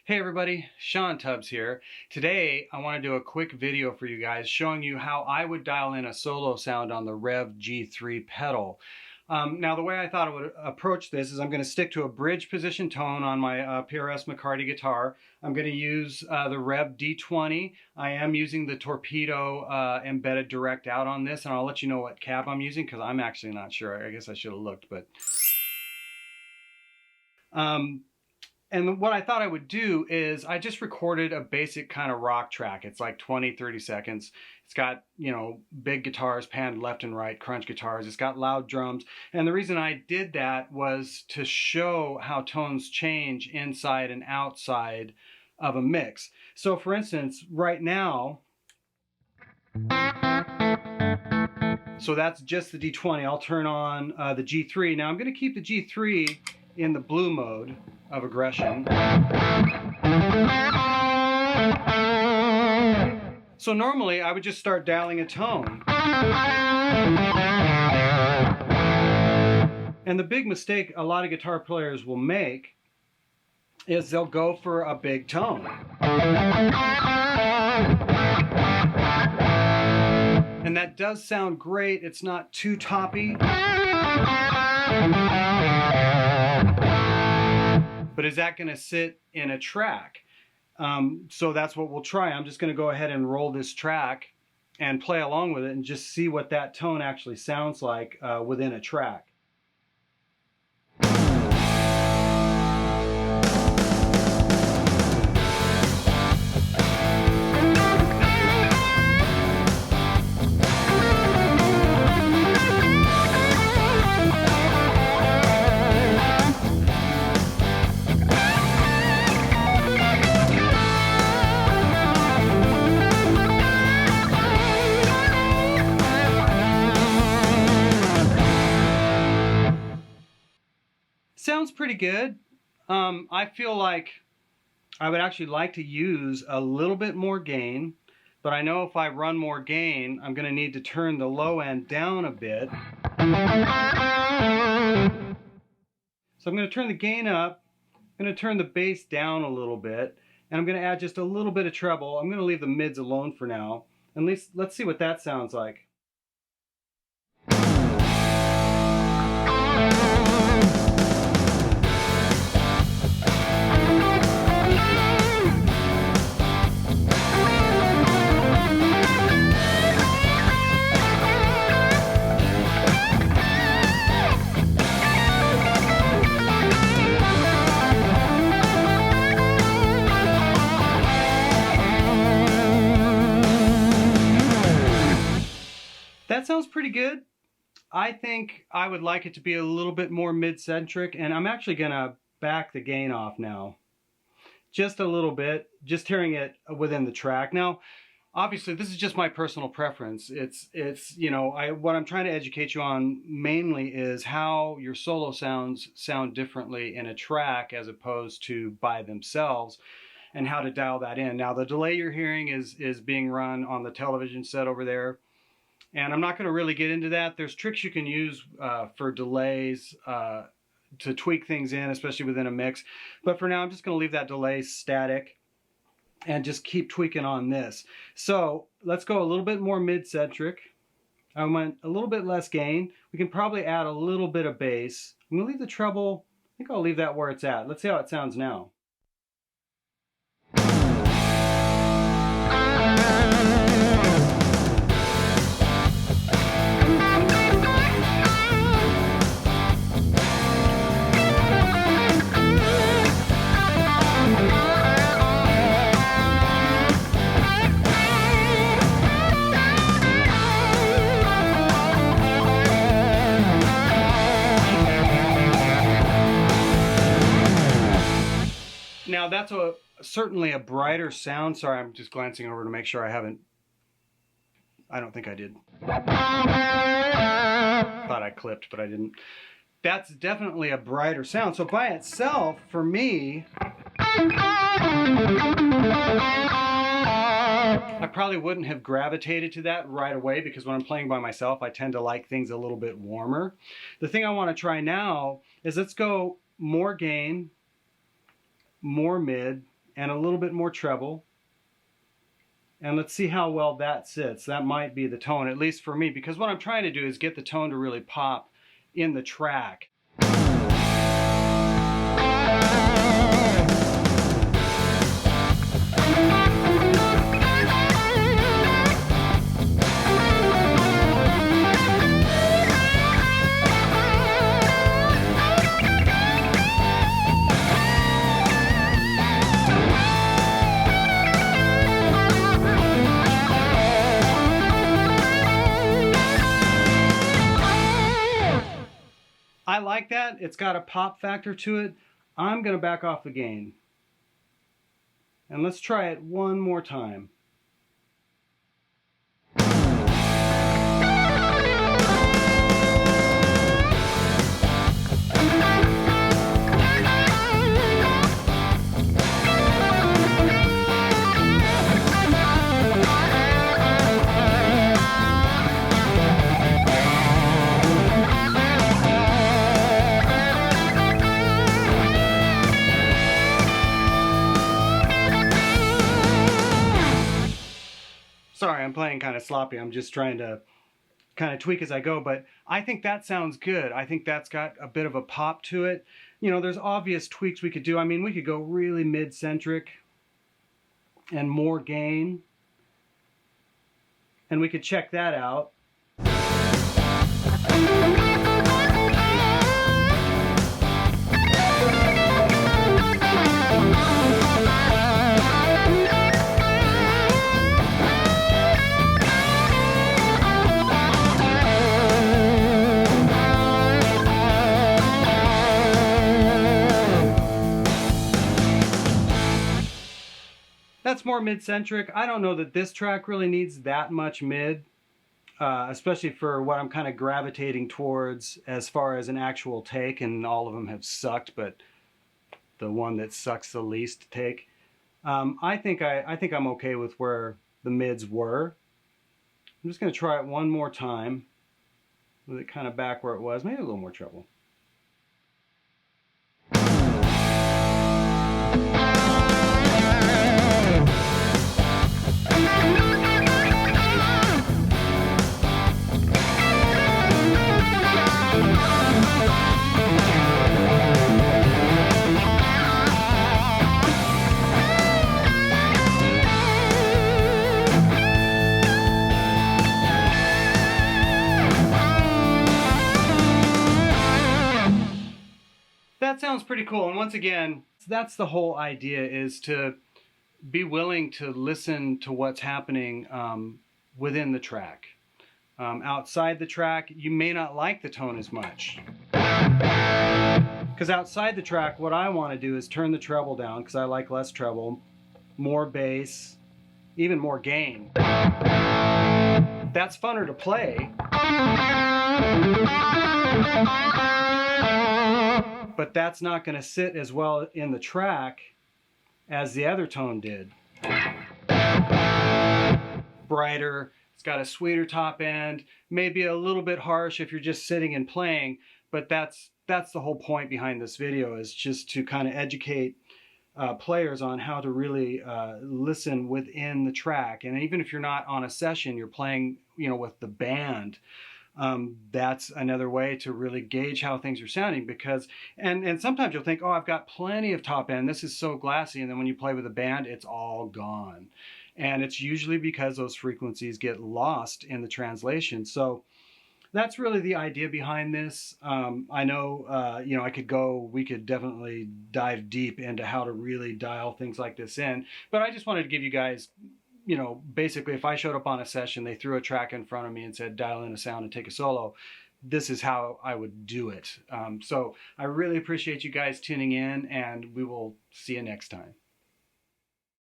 Hey everybody, Shawn Tubbs here. Today I want to do a quick video for you guys showing you how I would dial in a solo sound on the Revv G3 pedal. Now the way I thought I would approach this is I'm going to stick to a bridge position tone on my PRS McCarty guitar. I'm going to use the Revv D20. I am using the Torpedo embedded direct out on this, and I'll let you know what cab I'm using because I'm actually not sure. I guess I should have looked, but... And what I thought I would do is I just recorded a basic kind of rock track. It's like 20-30 seconds. It's got, you know, big guitars panned left and right, crunch guitars. It's got loud drums. And the reason I did that was to show how tones change inside and outside of a mix. So for instance, right now, so that's just the D20. I'll turn on the G3. Now I'm going to keep the G3 in the blue mode of aggression. So normally I would just start dialing a tone. And the big mistake a lot of guitar players will make is they'll go for a big tone. And that does sound great. It's not too toppy. But is that going to sit in a track? So that's what we'll try. I'm just going to go ahead and roll this track and play along with it and just see what that tone actually sounds like within a track. Sounds pretty good. I feel like I would actually like to use a little bit more gain, but I know if I run more gain, I'm going to need to turn the low end down a bit. So I'm going to turn the gain up, I'm going to turn the bass down a little bit, and I'm going to add just a little bit of treble. I'm going to leave the mids alone for now, and let's see what that sounds like. That sounds pretty good. I think I would like it to be a little bit more mid-centric, and I'm actually going to back the gain off now. Just a little bit, just hearing it within the track. Now, obviously, this is just my personal preference. It's you know, what I'm trying to educate you on mainly is how your solo sounds sound differently in a track as opposed to by themselves, and how to dial that in. Now, the delay you're hearing is being run on the television set over there. And I'm not going to really get into that. There's tricks you can use for delays to tweak things in, especially within a mix. But for now, I'm just going to leave that delay static and just keep tweaking on this. So let's go a little bit more mid-centric. I went a little bit less gain. We can probably add a little bit of bass. I'm going to leave the treble. I think I'll leave that where it's at. Let's see how it sounds now. Now that's certainly a brighter sound. Sorry, I'm just glancing over to make sure I don't think I did. Thought I clipped, but I didn't. That's definitely a brighter sound. So by itself, for me, I probably wouldn't have gravitated to that right away, because when I'm playing by myself, I tend to like things a little bit warmer. The thing I want to try now is let's go more gain, more mid, and a little bit more treble. And let's see how well that sits. That might be the tone, at least for me, because what I'm trying to do is get the tone to really pop in the track. I like that. It's got a pop factor to it. I'm going to back off the gain. And let's try it one more time. Sorry, I'm playing kind of sloppy. I'm just trying to kind of tweak as I go, but I think that sounds good. I think that's got a bit of a pop to it. You know, there's obvious tweaks we could do. I mean, we could go really mid-centric and more gain, and we could check that out. That's more mid-centric. I don't know that this track really needs that much mid, especially for what I'm kind of gravitating towards as far as an actual take, and all of them have sucked, but the one that sucks the least to take. I think I'm okay with where the mids were. I'm just going to try it one more time with it kind of back where it was, maybe a little more treble. That sounds pretty cool. And once again, that's the whole idea, is to be willing to listen to what's happening within the track. Outside the track, you may not like the tone as much. Because outside the track, what I want to do is turn the treble down, because I like less treble, more bass, even more gain. That's funner to play. But that's not going to sit as well in the track as the other tone did. Brighter, it's got a sweeter top end, maybe a little bit harsh if you're just sitting and playing, but that's the whole point behind this video, is just to kind of educate players on how to really listen within the track. And even if you're not on a session, you're playing, you know, with the band. That's another way to really gauge how things are sounding, because and sometimes you'll think, oh, I've got plenty of top end, this is so glassy, and then when you play with a band, it's all gone. And it's usually because those frequencies get lost in the translation. So that's really the idea behind this. I know, you know, we could definitely dive deep into how to really dial things like this in, but I just wanted to give you guys, you know, basically, if I showed up on a session, they threw a track in front of me and said, dial in a sound and take a solo, this is how I would do it. So I really appreciate you guys tuning in, and we will see you next time.